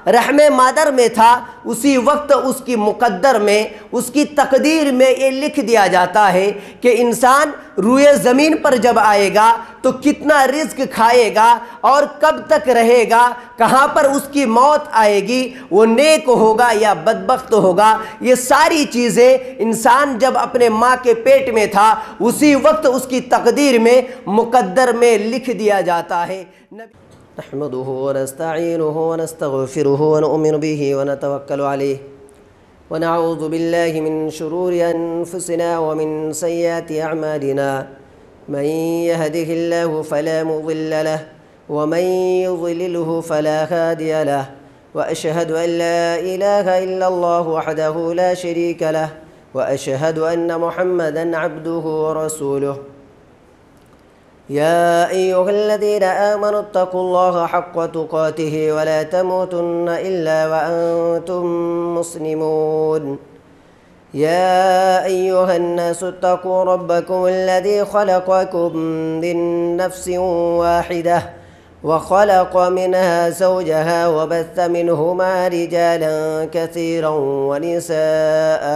رحم مادر میں تھا اسی وقت اس کی مقدر میں، اس کی تقدیر میں یہ لکھ دیا جاتا ہے کہ انسان روئے زمین پر جب آئے گا تو کتنا رزق کھائے گا اور کب تک رہے گا، کہاں پر اس کی موت آئے گی، وہ نیک ہوگا یا بدبخت ہوگا۔ یہ ساری چیزیں انسان جب اپنے ماں کے پیٹ میں تھا اسی وقت اس کی تقدیر میں مقدر میں لکھ دیا جاتا ہے۔ نحمده ونستعينه ونستغفره ونؤمن به ونتوكل عليه ونعوذ بالله من شرور أنفسنا ومن سيئات أعمالنا من يهده الله فلا مضل له ومن يضلله فلا هادي له وأشهد أن لا إله إلا الله وحده لا شريك له وأشهد أن محمدًا عبده ورسوله يا أيها الذين آمنوا اتقوا الله حق تقاته ولا تموتن إلا وأنتم مسلمون يا أيها الناس اتقوا ربكم الذي خلقكم من نفس واحدة وخلق منها زوجها وبث منهما رجالا كثيرا ونساء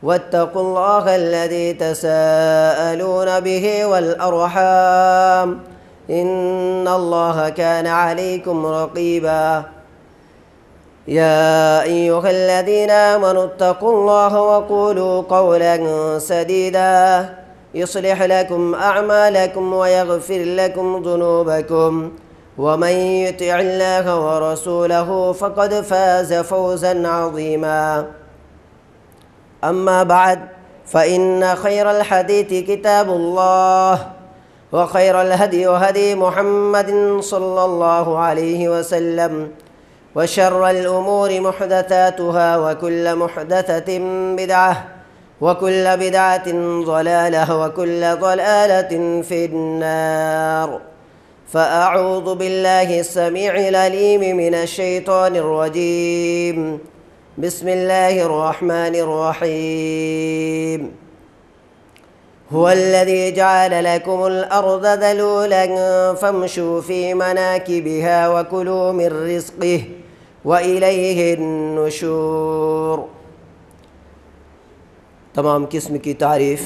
واتقوا الله الذي تساءلون به والأرحام إن الله كان عليكم رقيبا يا أيها الذين آمنوا اتقوا الله وقولوا قولا سديدا يصلح لكم أعمالكم ويغفر لكم ذنوبكم ومن يطع الله ورسوله فقد فاز فوزا عظيما أما بعد فإن خير الحديث كتاب الله وخير الهدي هدي محمد صلى الله عليه وسلم وشر الأمور محدثاتها وكل محدثة بدعة وكل بدعة ضلالة وكل ضلالة في النار فأعوذ بالله السميع العليم من الشيطان الرجيم بسم الله الرحمن الرحيم هو الذي جعل لكم الأرض ذلولا فامشوا في مناكبها وكلوا من رزقه وإليه النشور۔ تمام قسم کی تعریف،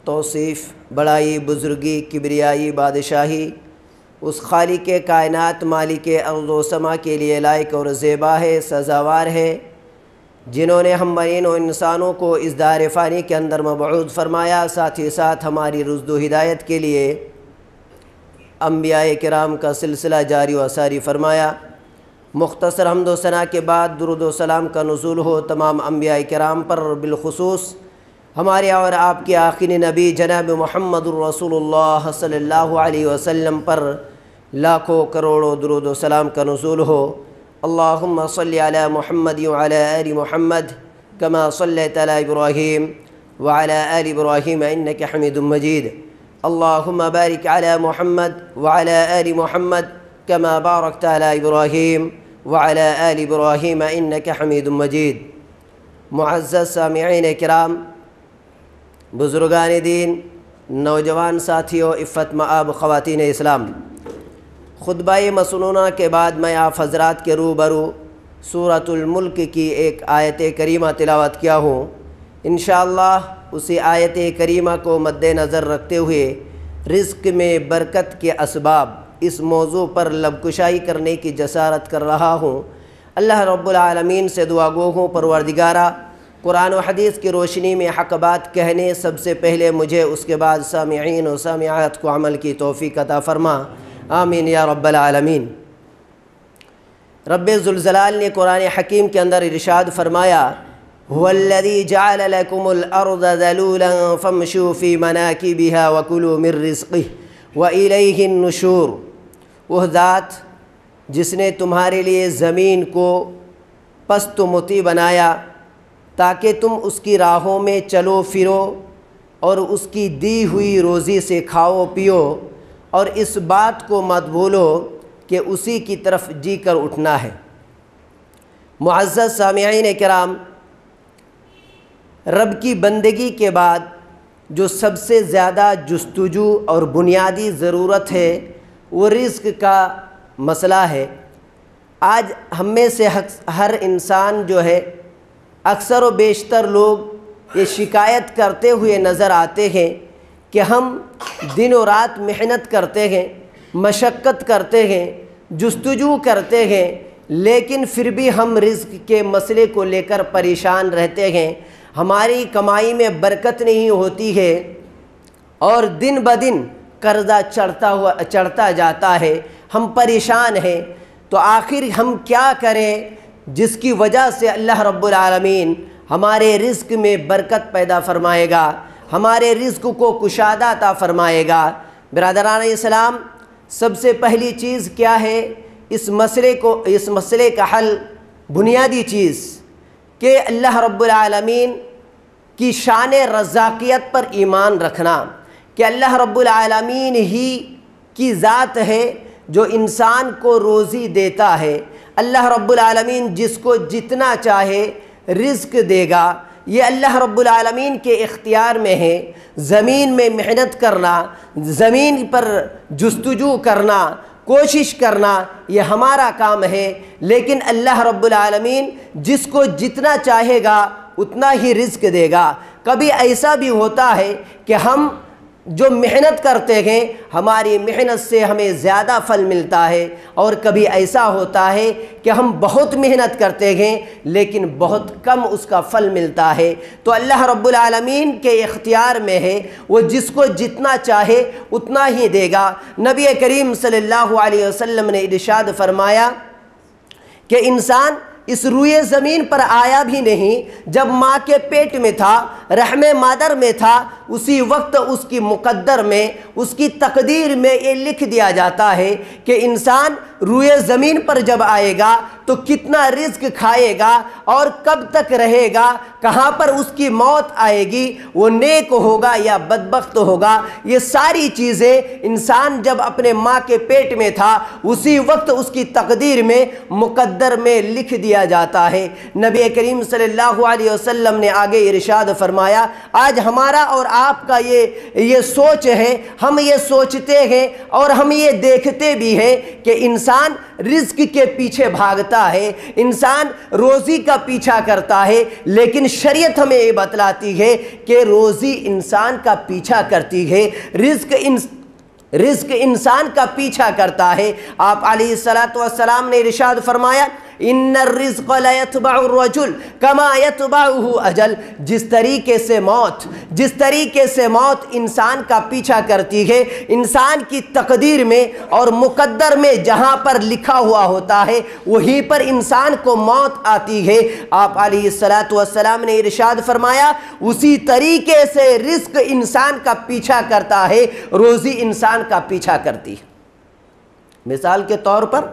توصیف، بڑائی، بزرگی، کبریائی، بادشاہی اس خالق کائنات مالک ارض و سما کے لیے لائق اور زیبا ہے، سزاوار ہے، جنہوں نے ہم مرین و انسانوں کو اس دار فانی کے اندر مبعوث فرمایا، ساتھ ہی ساتھ ہماری رشد و ہدایت کے لیے انبیاء کرام کا سلسلہ جاری و ساری فرمایا۔ مختصر حمد و ثنا کے بعد درود و سلام کا نزول ہو تمام انبیاء کرام پر، بالخصوص ہمارے اور آپ کے آخری نبی جناب محمد الرسول اللہ صلی اللہ علیہ وسلم پر لاکھوں کروڑوں درود و سلام کا نزول ہو۔ اللہم صلی علی محمد وعلی آل محمد کما صلیت علی ابراہیم وعلی آل ابراہیم انک حمید مجید۔ اللہم بارک علی محمد وعلی آل محمد کما بارکت علی ابراہیم وعلی آل ابراہیم انک حمید مجید۔ معزز سامعین کرام، بزرگان دین، نوجوان ساتھیوں، عفت مآب خواتین اسلام، خطبہ مسنونہ کے بعد میں آپ حضرات کے روبرو سورۃ الملک کی ایک آیت کریمہ تلاوت کیا ہوں۔ انشاءاللہ اسی آیت کریمہ کو مد نظر رکھتے ہوئے رزق میں برکت کے اسباب اس موضوع پر لب کشائی کرنے کی جسارت کر رہا ہوں۔ اللہ رب العالمین سے دعا گو ہوں، پروردگارہ قرآن و حدیث کی روشنی میں حق بات کہنے سب سے پہلے مجھے، اس کے بعد سامعین و سامعات کو عمل کی توفیق عطا فرما، آمین یا رب العالمین۔ رب ذوالجلال نے قرآن حکیم کے اندر ارشاد فرمایا، هو الذی جعل لکم الارض ذلولا فامشوا فی مناکبها وکلوا من رزقہ والیہ النشور۔ وہ ذات جس نے تمہارے لیے زمین کو پست و مطیع بنایا تاکہ تم اس کی راہوں میں چلو پھرو اور اس کی دی ہوئی روزی سے کھاؤ پیو، اور اس بات کو مت بھولو کہ اسی کی طرف جی کر اٹھنا ہے۔ معزز سامعین کرام، رب کی بندگی کے بعد جو سب سے زیادہ جستجو اور بنیادی ضرورت ہے وہ رزق کا مسئلہ ہے۔ آج ہم میں سے ہر انسان جو ہے اکثر و بیشتر لوگ یہ شکایت کرتے ہوئے نظر آتے ہیں کہ ہم دن و رات محنت کرتے ہیں، مشقت کرتے ہیں، جستجو کرتے ہیں، لیکن پھر بھی ہم رزق کے مسئلے کو لے کر پریشان رہتے ہیں۔ ہماری کمائی میں برکت نہیں ہوتی ہے اور دن بدن قرضہ چڑھتا جاتا ہے، ہم پریشان ہیں۔ تو آخر ہم کیا کریں جس کی وجہ سے اللہ رب العالمین ہمارے رزق میں برکت پیدا فرمائے گا، ہمارے رزق کو کشادہ عطا فرمائے گا؟ برادران اسلام، سب سے پہلی چیز کیا ہے اس مسئلے کا حل؟ بنیادی چیز کہ اللہ رب العالمین کی شان رزاقیت پر ایمان رکھنا، کہ اللہ رب العالمین ہی کی ذات ہے جو انسان کو روزی دیتا ہے۔ اللہ رب العالمین جس کو جتنا چاہے رزق دے گا، یہ اللہ رب العالمین کے اختیار میں ہے۔ زمین میں محنت کرنا، زمین پر جستجو کرنا، کوشش کرنا، یہ ہمارا کام ہے، لیکن اللہ رب العالمین جس کو جتنا چاہے گا اتنا ہی رزق دے گا۔ کبھی ایسا بھی ہوتا ہے کہ ہم جو محنت کرتے ہیں ہماری محنت سے ہمیں زیادہ پھل ملتا ہے، اور کبھی ایسا ہوتا ہے کہ ہم بہت محنت کرتے ہیں لیکن بہت کم اس کا پھل ملتا ہے۔ تو اللہ رب العالمین کے اختیار میں ہے، وہ جس کو جتنا چاہے اتنا ہی دے گا۔ نبی کریم صلی اللہ علیہ وسلم نے ارشاد فرمایا کہ انسان اس روئے زمین پر آیا بھی نہیں جب ماں کے پیٹ میں تھا، رحم مادر میں تھا، اسی وقت اس کی مقدر میں، اس کی تقدیر میں یہ لکھ دیا جاتا ہے کہ انسان روئے زمین پر جب آئے گا تو کتنا رزق کھائے گا اور کب تک رہے گا، کہاں پر اس کی موت آئے گی، وہ نیک ہوگا یا بدبخت ہوگا۔ یہ ساری چیزیں انسان جب اپنے ماں کے پیٹ میں تھا اسی وقت اس کی تقدیر میں، مقدر میں لکھ دیا جاتا ہے۔ نبی کریم صلی اللہ علیہ وسلم نے آگے ارشاد فرمایا، آج ہمارا اور آپ کا یہ سوچ ہے، ہم یہ سوچتے ہیں اور ہم یہ دیکھتے بھی ہیں کہ انسان رزق کے پیچھے بھاگتا ہے، انسان روزی کا پیچھا کرتا ہے، لیکن شریعت ہمیں یہ بتلاتی ہے کہ روزی انسان کا پیچھا کرتی ہے، رزق انسان کا پیچھا کرتا ہے۔ آپ علیہ السلام نے ارشاد فرمایا، ان الرزق لا يتبع الرجل كما يتبعه اجل۔ جس طریقے سے موت انسان کا پیچھا کرتی ہے، انسان کی تقدیر میں اور مقدر میں جہاں پر لکھا ہوا ہوتا ہے وہیں پر انسان کو موت آتی ہے۔ آپ علیہ السلام نے ارشاد فرمایا، اسی طریقے سے رزق انسان کا پیچھا کرتا ہے، روزی انسان کا پیچھا کرتی ہے۔ مثال کے طور پر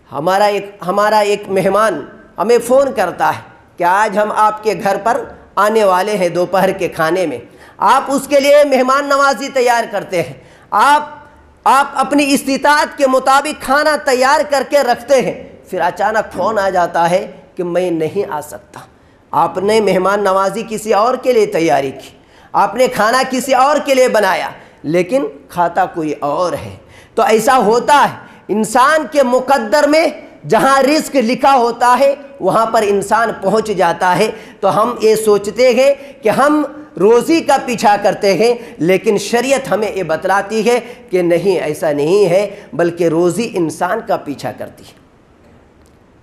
ہمارا ایک مہمان ہمیں فون کرتا ہے کہ آج ہم آپ کے گھر پر آنے والے ہیں دوپہر کے کھانے میں۔ آپ اس کے لیے مہمان نوازی تیار کرتے ہیں، آپ اپنی استطاعت کے مطابق کھانا تیار کر کے رکھتے ہیں، پھر اچانک فون آ جاتا ہے کہ میں نہیں آ سکتا۔ آپ نے مہمان نوازی کسی اور کے لیے تیاری کی، آپ نے کھانا کسی اور کے لیے بنایا، لیکن کھاتا کوئی اور ہے۔ تو ایسا ہوتا ہے، انسان کے مقدر میں جہاں رزق لکھا ہوتا ہے وہاں پر انسان پہنچ جاتا ہے۔ تو ہم یہ سوچتے ہیں کہ ہم روزی کا پیچھا کرتے ہیں، لیکن شریعت ہمیں یہ بتلاتی ہے کہ نہیں، ایسا نہیں ہے، بلکہ روزی انسان کا پیچھا کرتی ہے۔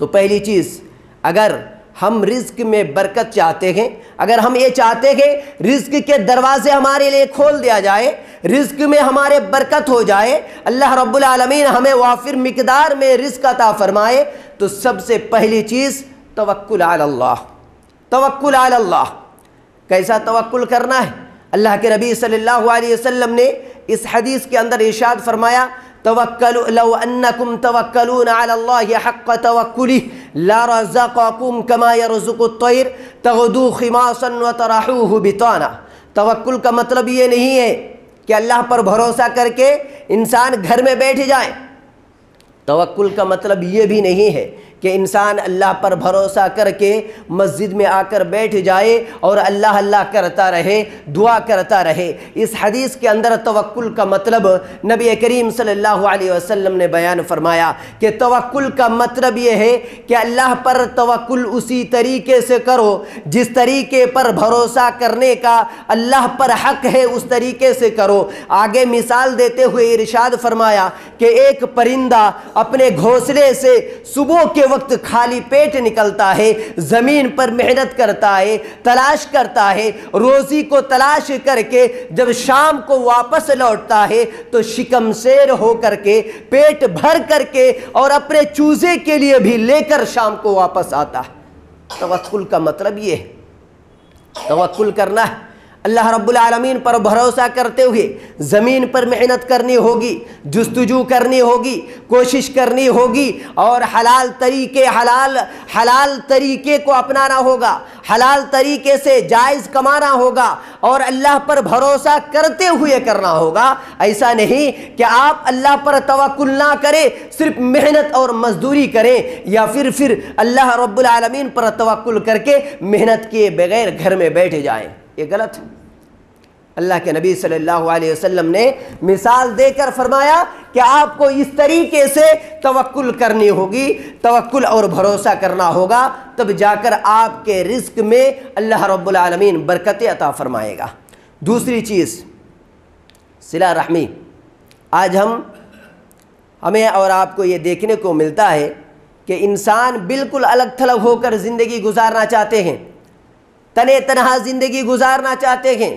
تو پہلی چیز، اگر ہم رزق میں برکت چاہتے ہیں، اگر ہم یہ چاہتے ہیں رزق کے دروازے ہمارے لیے کھول دیا جائے، رزق میں ہمارے برکت ہو جائے، اللہ رب العالمین ہمیں وافر مقدار میں رزق عطا فرمائے، تو سب سے پہلی چیز توکل علی اللہ۔ توکل علی اللہ، کیسا توکل کرنا ہے؟ اللہ کے نبی صلی اللہ علیہ وسلم نے اس حدیث کے اندر ارشاد فرمایا، توکلوا لو انکم توکلون علی اللہ حق توکلہ لرزقکم کما یرزق الطیر تغدو خماصا وتروح بطانا۔ توکل کا مطلب یہ نہیں ہے کہ اللہ پر بھروسہ کر کے انسان گھر میں بیٹھ جائے۔ توکل کا مطلب یہ بھی نہیں ہے کہ انسان اللہ پر بھروسہ کر کے مسجد میں آ کر بیٹھ جائے اور اللہ اللہ کرتا رہے، دعا کرتا رہے۔ اس حدیث کے اندر توکل کا مطلب نبی کریم صلی اللہ علیہ وسلم نے بیان فرمایا کہ توکل کا مطلب یہ ہے کہ اللہ پر توکل اسی طریقے سے کرو جس طریقے پر بھروسہ کرنے کا اللہ پر حق ہے، اس طریقے سے کرو۔ آگے مثال دیتے ہوئے ارشاد فرمایا کہ ایک پرندہ اپنے گھونسلے سے صبح کے وقت خالی پیٹ نکلتا ہے، زمین پر محنت کرتا ہے، تلاش کرتا ہے، روزی کو تلاش کر کے جب شام کو واپس لوٹتا ہے تو شکم سیر ہو کر کے، پیٹ بھر کر کے اور اپنے چوزے کے لیے بھی لے کر شام کو واپس آتا ہے۔ توکل کا مطلب یہ ہے، توکل کرنا ہے، اللہ رب العالمین پر بھروسہ کرتے ہوئے زمین پر محنت کرنی ہوگی، جستجو کرنی ہوگی، کوشش کرنی ہوگی اور حلال طریقے کو اپنانا ہوگا، حلال طریقے سے جائز کمانا ہوگا اور اللہ پر بھروسہ کرتے ہوئے کرنا ہوگا۔ ایسا نہیں کہ آپ اللہ پر توکل نہ کریں، صرف محنت اور مزدوری کریں، یا پھر اللہ رب العالمین پر توکل کر کے محنت کیے بغیر گھر میں بیٹھ جائیں، یہ غلط ہے۔ اللہ کے نبی صلی اللہ علیہ وسلم نے مثال دے کر فرمایا کہ آپ کو اس طریقے سے توکل کرنی ہوگی، توکل اور بھروسہ کرنا ہوگا، تب جا کر آپ کے رزق میں اللہ رب العالمین برکت عطا فرمائے گا۔ دوسری چیز صلہ رحمی۔ آج ہمیں اور آپ کو یہ دیکھنے کو ملتا ہے کہ انسان بالکل الگ تھلگ ہو کر زندگی گزارنا چاہتے ہیں، تنے تنہا زندگی گزارنا چاہتے ہیں،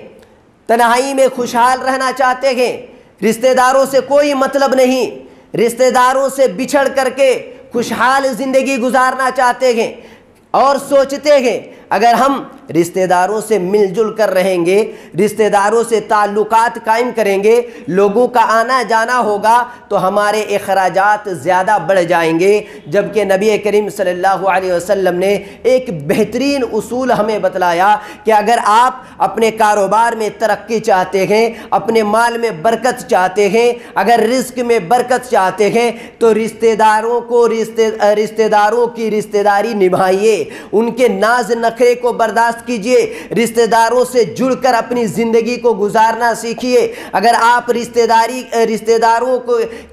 تنہائی میں خوشحال رہنا چاہتے ہیں، رشتہ داروں سے کوئی مطلب نہیں، رشتہ داروں سے بچھڑ کر کے خوشحال زندگی گزارنا چاہتے ہیں اور سوچتے ہیں اگر ہم رشتہ داروں سے مل جل کر رہیں گے، رشتہ داروں سے تعلقات قائم کریں گے، لوگوں کا آنا جانا ہوگا تو ہمارے اخراجات زیادہ بڑھ جائیں گے، جبکہ نبی کریم صلی اللہ علیہ وسلم نے ایک بہترین اصول ہمیں بتلایا کہ اگر آپ اپنے کاروبار میں ترقی چاہتے ہیں، اپنے مال میں برکت چاہتے ہیں، اگر رزق میں برکت چاہتے ہیں تو رشتہ داروں کی رشتہ داری نبھائیے، ان کے ناز نخرے کو برداشت کیجئے، رشتہ داروں سے جڑ کر اپنی زندگی کو گزارنا سیکھیے۔ اگر آپ رشتہ داروں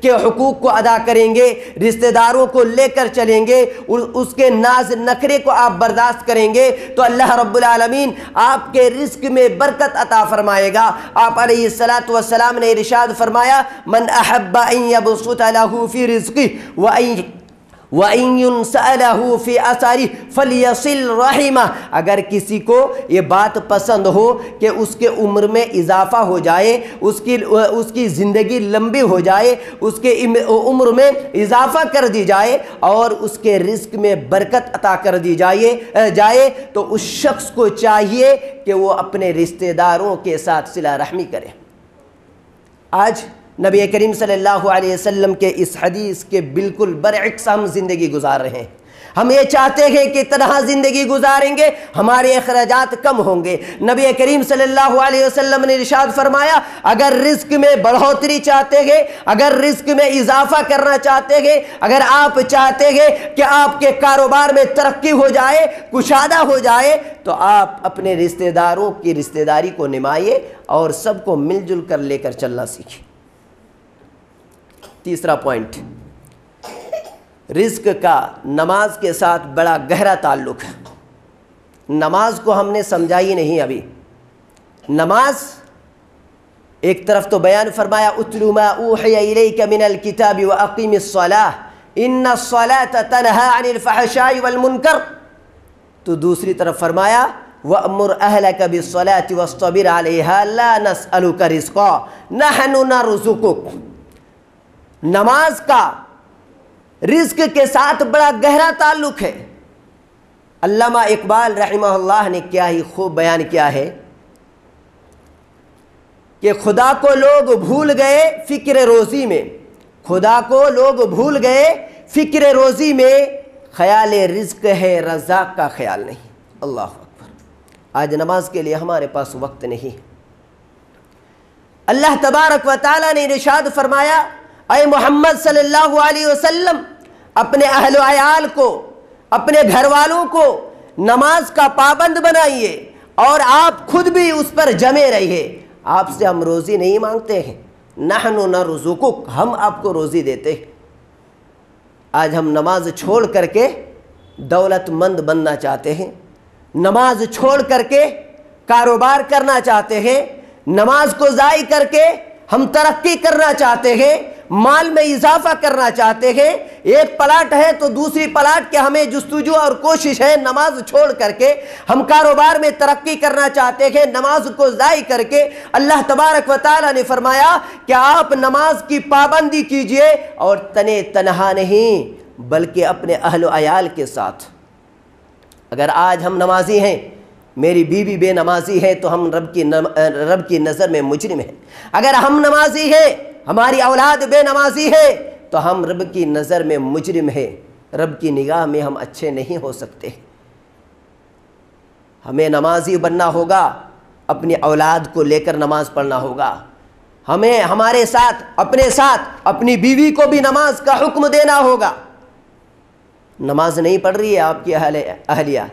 کے حقوق کو ادا کریں گے، رشتہ داروں کو لے کر چلیں گے، اس کے ناز نخرے کو آپ برداشت کریں گے تو اللہ رب العالمین آپ کے رزق میں برکت عطا فرمائے گا۔ آپ علیہ الصلوۃ والسلام نے ارشاد فرمایا من احب ان یبسط له فی رزقه وَإِن يُنْسَأَلَهُ فِي أَثَرِهِ فَلْيَصِلْ رَحِمَهُ، اگر کسی کو یہ بات پسند ہو کہ اس کے عمر میں اضافہ ہو جائے، اس کی زندگی لمبی ہو جائے، اس کے عمر میں اضافہ کر دی جائے اور اس کے رزق میں برکت عطا کر دی جائے تو اس شخص کو چاہیے کہ وہ اپنے رشتہ داروں کے ساتھ صلہ رحمی کرے۔ آج نبی کریم صلی اللہ علیہ وسلم کے اس حدیث کے بالکل برعکس ہم زندگی گزار رہے ہیں۔ ہم یہ چاہتے ہیں کہ تنہا زندگی گزاریں گے ہمارے اخراجات کم ہوں گے۔ نبی کریم صلی اللہ علیہ وسلم نے ارشاد فرمایا اگر رزق میں بڑھوتری چاہتے ہیں، اگر رزق میں اضافہ کرنا چاہتے ہیں، اگر آپ چاہتے ہیں کہ آپ کے کاروبار میں ترقی ہو جائے، کشادہ ہو جائے، تو آپ اپنے رشتہ داروں کی رشتہ داری کو نمائیے اور سب کو مل جل کر لے کر چلنا سیکھیں۔ تیسرا پوائنٹ، رزق کا نماز کے ساتھ بڑا گہرا تعلق ہے۔ نماز کو ہم نے سمجھا ہی نہیں ابھی۔ نماز ایک طرف تو بیان فرمایا اتل ما اوحی الیک من الکتاب واقیم الصلاۃ ان الصلاۃ تنہی عن الفحشاء والمنکر، تو دوسری طرف فرمایا وَأْمُرْ أَهْلَكَ بِالصَّلَاةِ وَاصْطَبِرْ عَلَيْهَا لَا نَسْأَلُكَ رِزْقًا نَحْنُ نَرْزُقُكَ۔ نماز کا رزق کے ساتھ بڑا گہرا تعلق ہے۔ علامہ اقبال رحمہ اللہ نے کیا ہی خوب بیان کیا ہے کہ خدا کو لوگ بھول گئے فکر روزی میں، خدا کو لوگ بھول گئے فکر روزی میں، خیال رزق ہے رزاق کا خیال نہیں۔ اللہ اکبر۔ آج نماز کے لیے ہمارے پاس وقت نہیں۔ اللہ تبارک و تعالیٰ نے ارشاد فرمایا اے محمد صلی اللہ علیہ وسلم اپنے اہل و عیال کو، اپنے گھر والوں کو نماز کا پابند بنائیے اور آپ خود بھی اس پر جمے رہیے۔ آپ سے ہم روزی نہیں مانگتے ہیں، نحن نرزقک، ہم آپ کو روزی دیتے ہیں۔ آج ہم نماز چھوڑ کر کے دولت مند بننا چاہتے ہیں، نماز چھوڑ کر کے کاروبار کرنا چاہتے ہیں، نماز کو ضائع کر کے ہم ترقی کرنا چاہتے ہیں، مال میں اضافہ کرنا چاہتے ہیں۔ ایک پلاٹ ہے تو دوسری پلاٹ کے ہمیں جستجو اور کوشش ہے، نماز چھوڑ کر کے ہم کاروبار میں ترقی کرنا چاہتے ہیں، نماز کو ضائع کر کے۔ اللہ تبارک و تعالیٰ نے فرمایا کہ آپ نماز کی پابندی کیجئے، اور تنے تنہا نہیں بلکہ اپنے اہل و عیال کے ساتھ۔ اگر آج ہم نمازی ہیں، میری بیوی بے نمازی ہے تو ہم رب کی نظر میں مجرم ہیں۔ اگر ہم نمازی ہیں، ہماری اولاد بے نمازی ہے تو ہم رب کی نظر میں مجرم ہیں، رب کی نگاہ میں ہم اچھے نہیں ہو سکتے۔ ہمیں نمازی بننا ہوگا، اپنی اولاد کو لے کر نماز پڑھنا ہوگا، ہمیں ہمارے ساتھ اپنی بیوی کو بھی نماز کا حکم دینا ہوگا۔ نماز نہیں پڑھ رہی ہے آپ کی اہلیہ،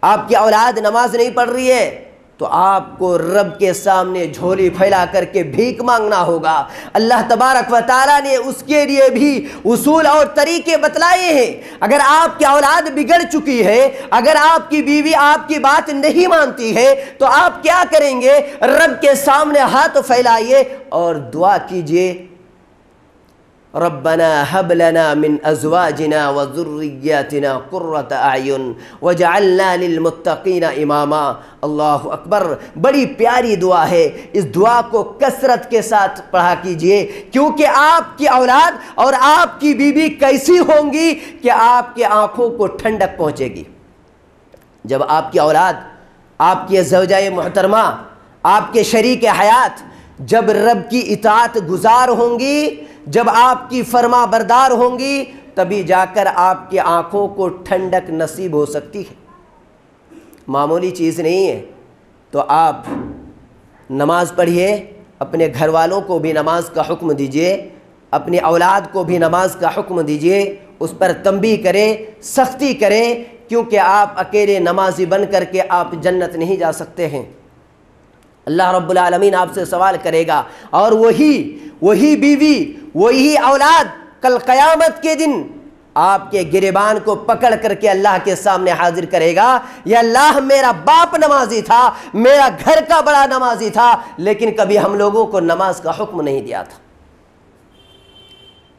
آپ کی اولاد نماز نہیں پڑھ رہی ہے تو آپ کو رب کے سامنے جھولی پھیلا کر کے بھیک مانگنا ہوگا۔ اللہ تبارک و تعالیٰ نے اس کے لیے بھی اصول اور طریقے بتلائے ہیں۔ اگر آپ کی اولاد بگڑ چکی ہے، اگر آپ کی بیوی آپ کی بات نہیں مانتی ہے تو آپ کیا کریں گے؟ رب کے سامنے ہاتھ پھیلائیے اور دعا کیجئے، ربنا هب لنا من ازواجنا وذرياتنا قرة اعین وجعلنا للمتقین اماما۔ اللہ اکبر، بڑی پیاری دعا ہے، اس دعا کو کثرت کے ساتھ پڑھا کیجئے، کیونکہ آپ کی اولاد اور آپ کی بیوی کیسی ہوں گی کہ آپ کے آنکھوں کو ٹھنڈک پہنچے گی۔ جب آپ کی اولاد، آپ کی زوجہ محترمہ، آپ کے شریک حیات جب رب کی اطاعت گزار ہوں گی، جب آپ کی فرما بردار ہوں گی، تبھی جا کر آپ کی آنکھوں کو ٹھنڈک نصیب ہو سکتی ہے۔ معمولی چیز نہیں ہے۔ تو آپ نماز پڑھیے، اپنے گھر والوں کو بھی نماز کا حکم دیجئے، اپنی اولاد کو بھی نماز کا حکم دیجئے، اس پر تنبیہ کریں، سختی کریں، کیونکہ آپ اکیلے نمازی بن کر کے آپ جنت نہیں جا سکتے ہیں۔ اللہ رب العالمین آپ سے سوال کرے گا، اور وہی بیوی، وہی اولاد کل قیامت کے دن آپ کے گریبان کو پکڑ کر کے اللہ کے سامنے حاضر کرے گا، یا اللہ میرا باپ نمازی تھا، میرا گھر کا بڑا نمازی تھا، لیکن کبھی ہم لوگوں کو نماز کا حکم نہیں دیا تھا۔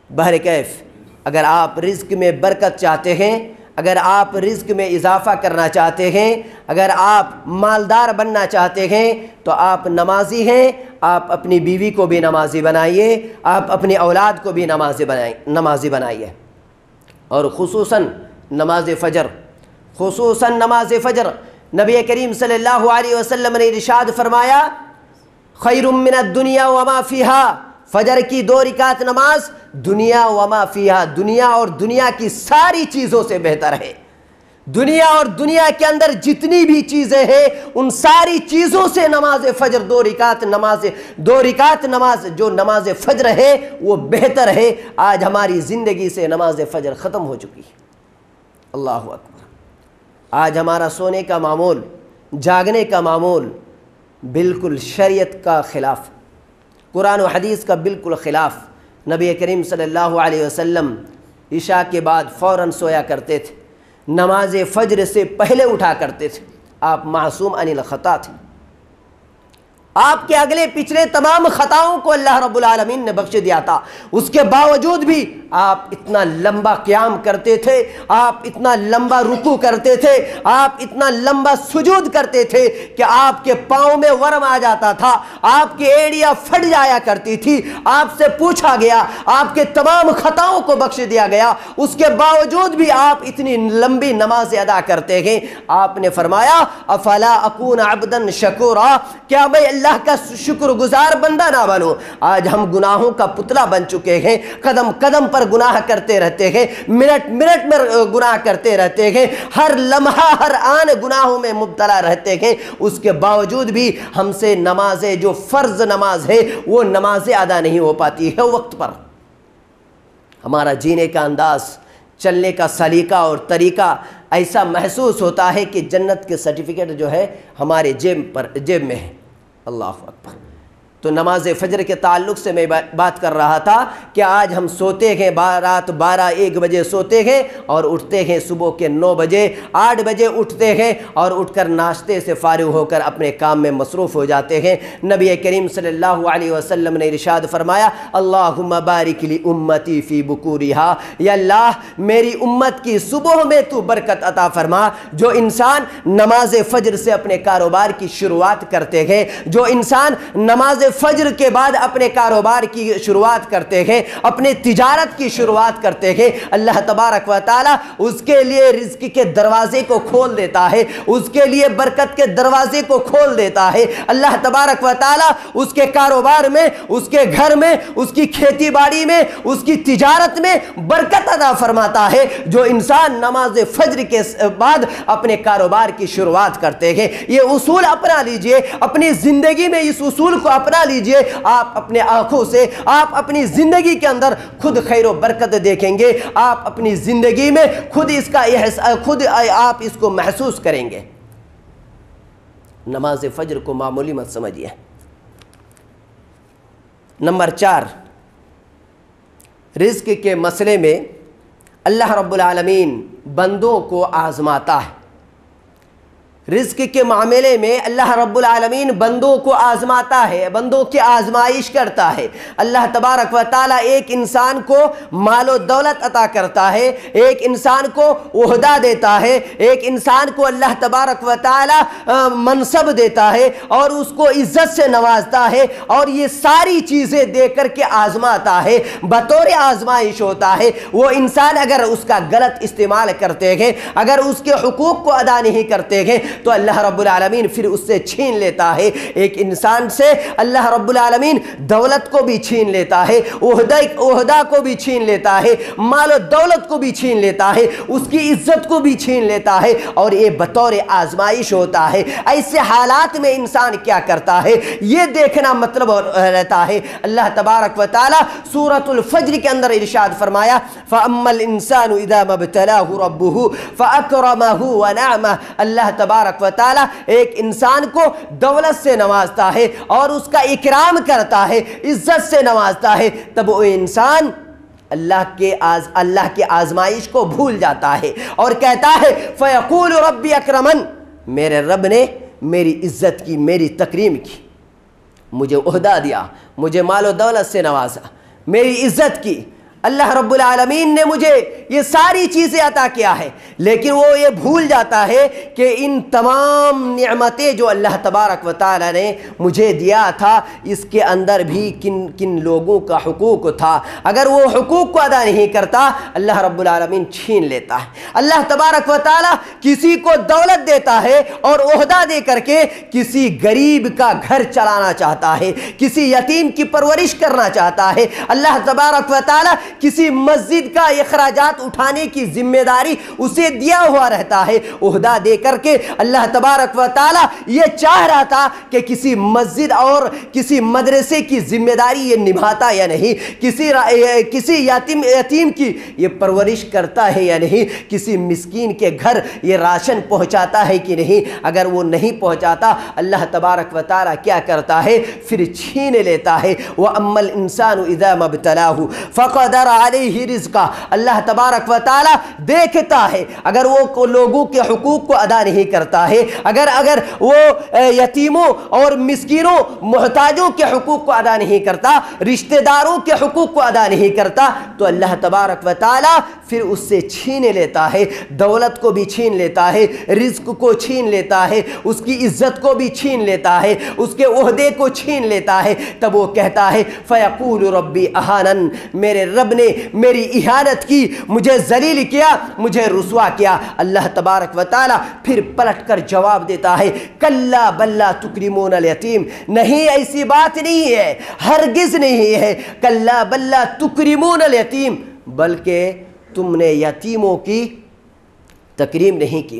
بہرکیف، اگر آپ رزق میں برکت چاہتے ہیں، اگر آپ رزق میں اضافہ کرنا چاہتے ہیں، اگر آپ مالدار بننا چاہتے ہیں تو آپ نمازی ہیں، آپ اپنی بیوی کو بھی نمازی بنائیے، آپ اپنی اولاد کو بھی نمازی بنائیے، اور خصوصاً نماز فجر نبی کریم صلی اللہ علیہ وسلم نے ارشاد فرمایا، خیر من الدنیا وما فیہا، فجر کی 2 رکعت نماز دنیا وما فیہا، دنیا اور دنیا کی ساری چیزوں سے بہتر ہے۔ دنیا اور دنیا کے اندر جتنی بھی چیزیں ہیں ان ساری چیزوں سے نماز فجر 2 رکعت نماز جو نماز فجر ہے وہ بہتر ہے۔ آج ہماری زندگی سے نماز فجر ختم ہو چکی ہے۔ اللہ اکبر، آج ہمارا سونے کا معمول، جاگنے کا معمول بالکل شریعت کا خلاف، قرآن و حدیث کا بالکل خلاف۔ نبی کریم صلی اللہ علیہ وسلم عشاء کے بعد فوراً سویا کرتے تھے، نماز فجر سے پہلے اٹھا کرتے تھے۔ آپ معصوم عن الخطا تھے، آپ کے اگلے پچھلے تمام خطاؤں کو اللہ رب العالمین نے بخش دیا تھا، اس کے باوجود بھی آپ اتنا لمبا قیام کرتے تھے، آپ اتنا لمبا رکوع کرتے تھے، آپ اتنا لمبا سجود کرتے تھے کہ آپ کے پاؤں میں ورم آ جاتا تھا، آپ کی ایڑیاں پھٹ جایا کرتی تھی۔ آپ سے پوچھا گیا، آپ کے تمام خطاؤں کو بخش دیا گیا، اس کے باوجود بھی آپ اتنی لمبی نماز ادا کرتے ہیں۔ آپ نے فرمایا، افلا اکون عبدا شکورا، کیا میں اللہ کا شکر گزار بندہ نہ بنوں؟ آج ہم گناہوں کا پتلا بن چکے ہیں، قدم قدم پر گناہ کرتے رہتے ہیں، منٹ منٹ میں گناہ کرتے رہتے ہیں، ہر لمحہ ہر آن گناہوں میں مبتلا رہتے ہیں۔ اس کے باوجود بھی ہم سے نمازیں، جو فرض نماز ہے وہ نمازیں ادا نہیں ہو پاتی ہے وقت پر۔ ہمارا جینے کا انداز چلنے کا سلیقہ اور طریقہ ایسا محسوس ہوتا ہے کہ جنت کے سرٹیفکیٹ جو ہے ہمارے جیب میں ہے۔ اللہ اکبر۔ تو نماز فجر کے تعلق سے میں بات کر رہا تھا کہ آج ہم سوتے ہیں رات 12-1 بجے سوتے ہیں اور اٹھتے ہیں صبح کے 9 بجے 8 بجے اٹھتے ہیں اور اٹھ کر ناشتے سے فارغ ہو کر اپنے کام میں مصروف ہو جاتے ہیں۔ نبی کریم صلی اللہ علیہ وسلم نے ارشاد فرمایا اللہم بارک لی امتی فی بکورہا، یا اللہ میری امت کی صبح میں تو برکت عطا فرما۔ جو انسان نماز فجر سے اپنے کاروبار کی شروعات کرتے ہیں، جو انسان نماز فجر کے بعد اپنے کاروبار کی شروعات کرتے ہیں، اپنے تجارت کی شروعات کرتے ہیں، اللہ تبارک و تعالی اس کے لیے رزق کے دروازے کو کھول دیتا ہے، اس کے لیے برکت کے دروازے کو کھول دیتا ہے۔ اللہ تبارک و تعالی اس کے کاروبار میں، اس کے گھر میں، اس کی کھیتی باڑی میں، اس کی تجارت میں برکت عطا فرماتا ہے۔ جو انسان نماز فجر کے بعد اپنے کاروبار کی شروعات کرتے ہیں، یہ اصول اپنا لیجئے، اپنی زندگی میں اس اصول کو اپنا لیجئے، آپ اپنے آنکھوں سے، آپ اپنی زندگی کے اندر خود خیر و برکت دیکھیں گے، آپ اپنی زندگی میں خود آپ اس کو محسوس کریں گے۔ نماز فجر کو معمولی مت سمجھیے۔ نمبر 4، رزق کے مسئلے میں اللہ رب العالمین بندوں کو آزماتا ہے۔ رزق کے معاملے میں اللہ رب العالمین بندوں کو آزماتا ہے، بندوں کی آزمائش کرتا ہے۔ اللہ تبارک و تعالی ایک انسان کو مال و دولت عطا کرتا ہے، ایک انسان کو عہدہ دیتا ہے، ایک انسان کو اللہ تبارک و تعالی منصب دیتا ہے اور اس کو عزت سے نوازتا ہے، اور یہ ساری چیزیں دے کر کے آزماتا ہے، بطور آزمائش ہوتا ہے۔ وہ انسان اگر اس کا غلط استعمال کرتے ہیں، اگر اس کے حقوق کو ادا نہیں کرتے ہیں تو اللہ رب العالمین پھر اس سے چھین لیتا ہے۔ ایک انسان سے اللہ رب العالمین دولت کو بھی چھین لیتا ہے، عہدہ کو بھی چھین لیتا ہے، مال و دولت کو بھی چھین لیتا ہے، اس کی عزت کو بھی چھین لیتا ہے، اور یہ بطور آزمائش ہوتا ہے۔ ایسے حالات میں انسان کیا کرتا ہے یہ دیکھنا مطلب رہتا ہے۔ اللہ تبارک و تعالی سورۃ الفجر کے اندر ارشاد فرمایا فَأَمَّا الْإِنسَانُ إِذَا مَا ابْتَلَاهُ رَبُّهُ فَأَكْرَمَهُ وَنَعَمَهُ۔ اللہ تبارک و تعالی ایک انسان کو دولت سے نوازتا ہے اور اس کا اکرام کرتا ہے، عزت سے نوازتا ہے، تب وہ انسان اللہ کے آزمائش کو بھول جاتا ہے اور کہتا ہے فَيَقُولُ رَبِّ أَكْرَمَنِ، میرے رب نے میری عزت کی، میری تکریم کی، مجھے عہدہ دیا، مجھے مال و دولت سے نوازا، میری عزت کی، اللہ رب العالمین نے مجھے یہ ساری چیزیں عطا کیا ہے۔ لیکن وہ یہ بھول جاتا ہے کہ ان تمام نعمتیں جو اللہ تبارک و تعالی نے مجھے دیا تھا، اس کے اندر بھی کن کن لوگوں کا حقوق تھا۔ اگر وہ حقوق کو ادا نہیں کرتا اللہ رب العالمین چھین لیتا ہے۔ اللہ تبارک و تعالی کسی کو دولت دیتا ہے اور عہدہ دے کر کے کسی غریب کا گھر چلانا چاہتا ہے، کسی یتیم کی پرورش کرنا چاہتا ہے۔ اللہ تبارک و تعالی کسی مسجد کا اخراجات اٹھانے کی ذمہ داری اسے دیا ہوا رہتا ہے، عہدہ دے کر کے اللہ تبارک و تعالی یہ چاہ رہا تھا کہ کسی مسجد اور کسی مدرسے کی ذمہ داری یہ نبھاتا یا نہیں، کسی یتیم کی یہ پرورش کرتا ہے یا نہیں، کسی مسکین کے گھر یہ راشن پہنچاتا ہے کہ نہیں۔ اگر وہ نہیں پہنچاتا اللہ تبارک و تعالی کیا کرتا ہے، پھر چھین لیتا ہے۔ وَأَمَّا الْإِنسَانُ إِذَا مَا ابْتَلَاهُ فَقَدَرَ عَلَيْهِ رِزْقَهُ، اللہ تبارک و تعالی دیکھتا ہے اگر وہ لوگوں کے حقوق کو ادا نہیں کرتا ہے، اگر وہ یتیموں اور مسکینوں محتاجوں کے حقوق کو ادا نہیں کرتا، رشتہ داروں کے حقوق کو ادا نہیں کرتا، تو اللہ تبارک و تعالی پھر اس سے چھین لیتا ہے، دولت کو بھی چھین لیتا ہے، رزق کو چھین لیتا ہے، اس کی عزت کو بھی چھین لیتا ہے، اس کے عہدے کو چھین لیتا ہے۔ تب وہ کہتا ہے فَيَقُولُ رَبِّ أَهَانَنِ، میرے رب نے میری اہانت کی، مجھے ذلیل کیا، مجھے رسوا کیا۔ اللہ تبارک و تعالی پھر پلٹ کر جواب دیتا ہے کَلَّا بَل لَا تُكْرِمُونَ الْيَتِيمَ، نہیں ایسی بات نہیں ہے، ہرگز نہیں ہے، کَلَّا بَل لَا تُكْرِمُونَ الْيَتِيمَ، بلکہ تم نے یتیموں کی تکریم نہیں کی،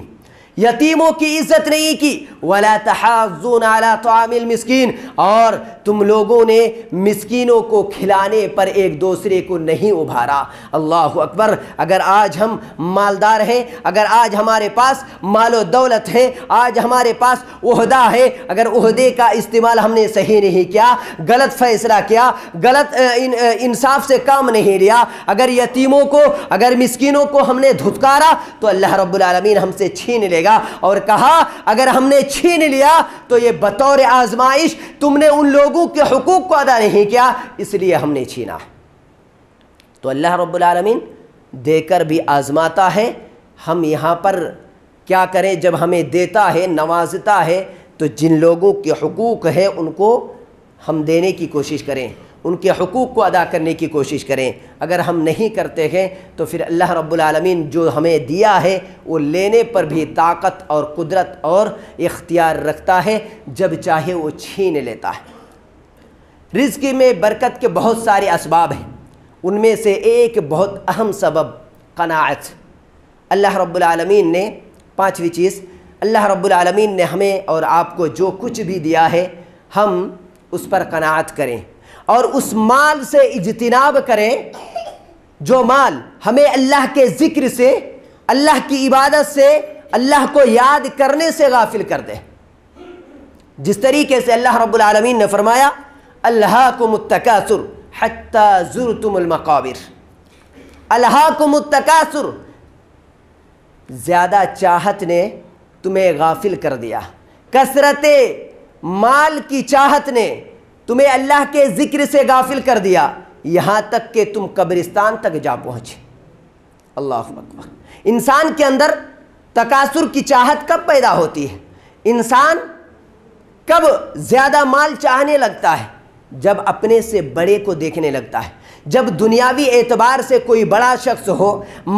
یتیموں کی عزت نہیں کی، ولا تحاضون علی طعام المسکین، اور تم لوگوں نے مسکینوں کو کھلانے پر ایک دوسرے کو نہیں ابھارا۔ اللہ اکبر۔ اگر آج ہم مالدار ہیں، اگر آج ہمارے پاس مال و دولت ہے، آج ہمارے پاس عہدہ ہے، اگر عہدے کا استعمال ہم نے صحیح نہیں کیا، غلط فیصلہ کیا، غلط انصاف سے کام نہیں لیا، اگر یتیموں کو، اگر مسکینوں کو ہم نے دھتکارا، تو اللہ رب العالمین ہم سے چھین لے گا، اور کہا اگر ہم نے چھین لیا تو یہ بطور آزمائش، تم نے ان لوگوں کے حقوق کو ادا نہیں کیا، اس لیے ہم نے چھینا۔ تو اللہ رب العالمین دے کر بھی آزماتا ہے۔ ہم یہاں پر کیا کریں؟ جب ہمیں دیتا ہے، نوازتا ہے، تو جن لوگوں کے حقوق ہیں ان کو ہم دینے کی کوشش کریں، ان کے حقوق کو ادا کرنے کی کوشش کریں۔ اگر ہم نہیں کرتے ہیں تو پھر اللہ رب العالمین جو ہمیں دیا ہے وہ لینے پر بھی طاقت اور قدرت اور اختیار رکھتا ہے، جب چاہے وہ چھین لیتا ہے۔ رزق میں برکت کے بہت سارے اسباب ہیں، ان میں سے ایک بہت اہم سبب قناعت۔ اللہ رب العالمین نے، پانچویں چیز، اللہ رب العالمین نے ہمیں اور آپ کو جو کچھ بھی دیا ہے، ہم اس پر قناعت کریں اور اس مال سے اجتناب کریں جو مال ہمیں اللہ کے ذکر سے، اللہ کی عبادت سے، اللہ کو یاد کرنے سے غافل کر دے۔ جس طریقے سے اللہ رب العالمین نے فرمایا الہاکم التکاثر حتی زرتم المقابر، الہاکم التکاثر، زیادہ چاہت نے تمہیں غافل کر دیا، کثرت مال کی چاہت نے تمہیں اللہ کے ذکر سے غافل کر دیا، یہاں تک کہ تم قبرستان تک جا پہنچے۔ اللہ اکبر۔ انسان کے اندر تکاثر کی چاہت کب پیدا ہوتی ہے؟ انسان کب زیادہ مال چاہنے لگتا ہے؟ جب اپنے سے بڑے کو دیکھنے لگتا ہے، جب دنیاوی اعتبار سے کوئی بڑا شخص ہو،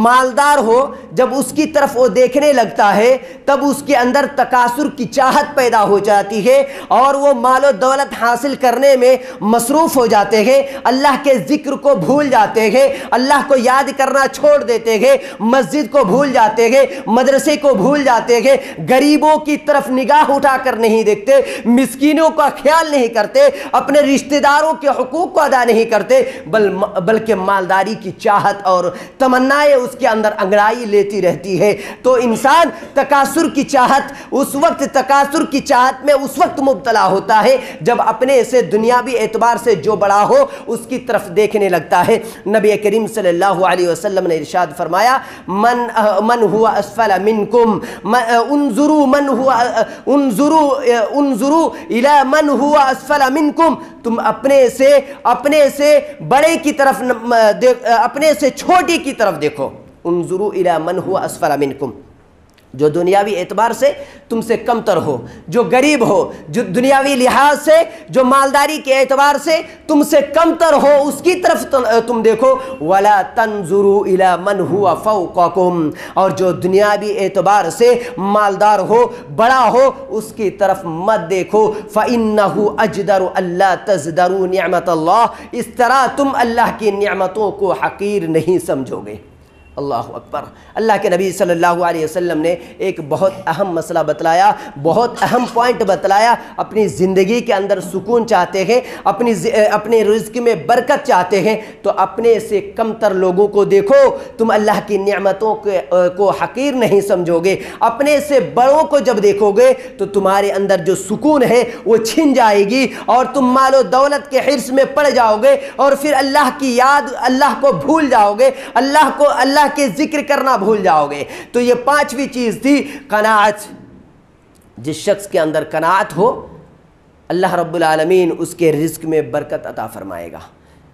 مالدار ہو، جب اس کی طرف وہ دیکھنے لگتا ہے تب اس کے اندر تکاثر کی چاہت پیدا ہو جاتی ہے اور وہ مال و دولت حاصل کرنے میں مصروف ہو جاتے ہیں، اللہ کے ذکر کو بھول جاتے ہیں، اللہ کو یاد کرنا چھوڑ دیتے ہیں، مسجد کو بھول جاتے ہیں، مدرسے کو بھول جاتے ہیں، غریبوں کی طرف نگاہ اٹھا کر نہیں دیکھتے، مسکینوں کا خیال نہیں کرتے، اپنے رشتہ داروں کے حقوق کو ادا نہیں کرتے، بلکہ مالداری کی چاہت اور تمنائیں اس کے اندر انگڑائی لیتی رہتی ہے۔ تو انسان تکاثر کی چاہت، اس وقت تکاثر کی چاہت میں اس وقت مبتلا ہوتا ہے جب اپنے سے دنیاوی اعتبار سے جو بڑا ہو اس کی طرف دیکھنے لگتا ہے۔ نبی کریم صلی اللہ علیہ وسلم نے ارشاد فرمایا من هو اسفل منکم انظروا الی من هو اسفل منکم، تم اپنے سے بڑے کی طرف، اپنے سے چھوٹی کی طرف دیکھو۔ انظروا الی من هو اسفل منکم، جو دنیاوی اعتبار سے تم سے کم تر ہو، جو غریب ہو، جو دنیاوی لحاظ سے، جو مالداری کے اعتبار سے تم سے کم تر ہو، اس کی طرف تم دیکھو۔ وَلَا تَنظُرُوا إِلَى مَنْ هُوَ فَوْقَكُمْ، اور جو دنیاوی اعتبار سے مالدار ہو، بڑا ہو، اس کی طرف مت دیکھو۔ فَإِنَّهُ أَجْدَرُ أَلَّا تَزْدَرُوا نِعْمَةَ اللَّهِ، اس طرح تم اللہ کی نعمتوں کو حقیر نہیں سمجھو گے۔ اللہ اکبر۔ اللہ کے نبی صلی اللہ علیہ وسلم نے ایک بہت اہم مسئلہ بتلایا، بہت اہم پوائنٹ بتلایا۔ اپنی زندگی کے اندر سکون چاہتے ہیں، اپنے رزق میں برکت چاہتے ہیں، تو اپنے سے کم تر لوگوں کو دیکھو، تم اللہ کی نعمتوں کو حقیر نہیں سمجھو گے۔ اپنے سے بڑوں کو جب دیکھو گے تو تمہارے اندر جو سکون ہے وہ چھن جائے گی اور تم مال و دولت کے حرص میں پڑ جاؤ گے اور پھر اللہ کی یاد، اللہ کو بھول جاؤ گے، اللہ کے ذکر کرنا بھول جاؤ گے۔ تو یہ پانچویں چیز تھی قناعت۔ جس شخص کے اندر قناعت ہو اللہ رب العالمین اس کے رزق میں برکت عطا فرمائے گا۔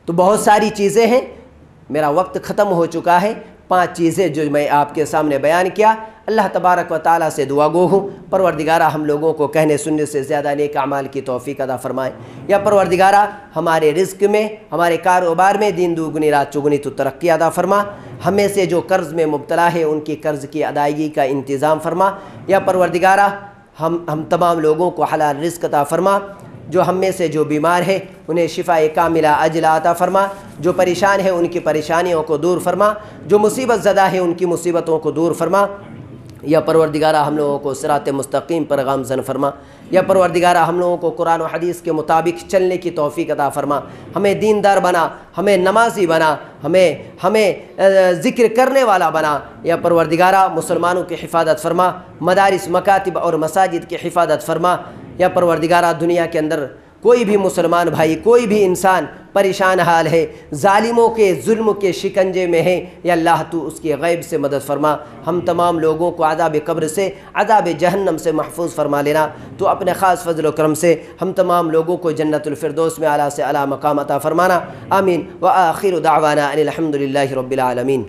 تو بہت ساری چیزیں ہیں، میرا وقت ختم ہو چکا ہے۔ 5 چیزیں جو میں آپ کے سامنے بیان کیا۔ اللہ تبارک و تعالیٰ سے دعا گو ہوں پروردگارہ ہم لوگوں کو کہنے سننے سے زیادہ نیک اعمال کی توفیق عطا فرمائے۔ یا پروردگارہ ہمارے رزق میں، ہمارے کاروبار میں دین دوگنی رات چگنی تو ترقی عطا فرما۔ ہمیں سے جو قرض میں مبتلا ہے ان کی قرض کی ادائیگی کا انتظام فرما۔ یا پروردگارہ ہم تمام لوگوں کو حلال رزق عطا فرما۔ جو ہم میں سے جو بیمار ہے انہیں شفاء کاملہ عاجلہ عطا فرما۔ جو پریشان ہے ان کی پریشانیوں کو دور فرما۔ جو مصیبت زدہ ہے ان کی مصیبتوں کو دور فرما۔ یا پروردگارہ ہم لوگوں کو صراط مستقیم پر گامزن فرما، یا پروردگارہ ہم لوگوں کو قرآن و حدیث کے مطابق چلنے کی توفیق عطا فرما، ہمیں دیندار بنا، ہمیں نمازی بنا، ہمیں ذکر کرنے والا بنا، یا پروردگارہ مسلمانوں کی حفاظت فرما، مدارس مکاتب اور مساجد کی حفاظت فرما، یا پروردگارہ دنیا کے اندر کوئی بھی مسلمان بھائی، کوئی بھی انسان پریشان حال ہے، ظالموں کے ظلم کے شکنجے میں ہے، یا اللہ تو اس کی غیب سے مدد فرما، ہم تمام لوگوں کو عذاب قبر سے، عذاب جہنم سے محفوظ فرما لینا، تو اپنے خاص فضل و کرم سے ہم تمام لوگوں کو جنت الفردوس میں اعلیٰ سے اعلیٰ مقام عطا فرمانا، آمین۔ وآخر دعوانا ان الحمد للہ رب العالمین۔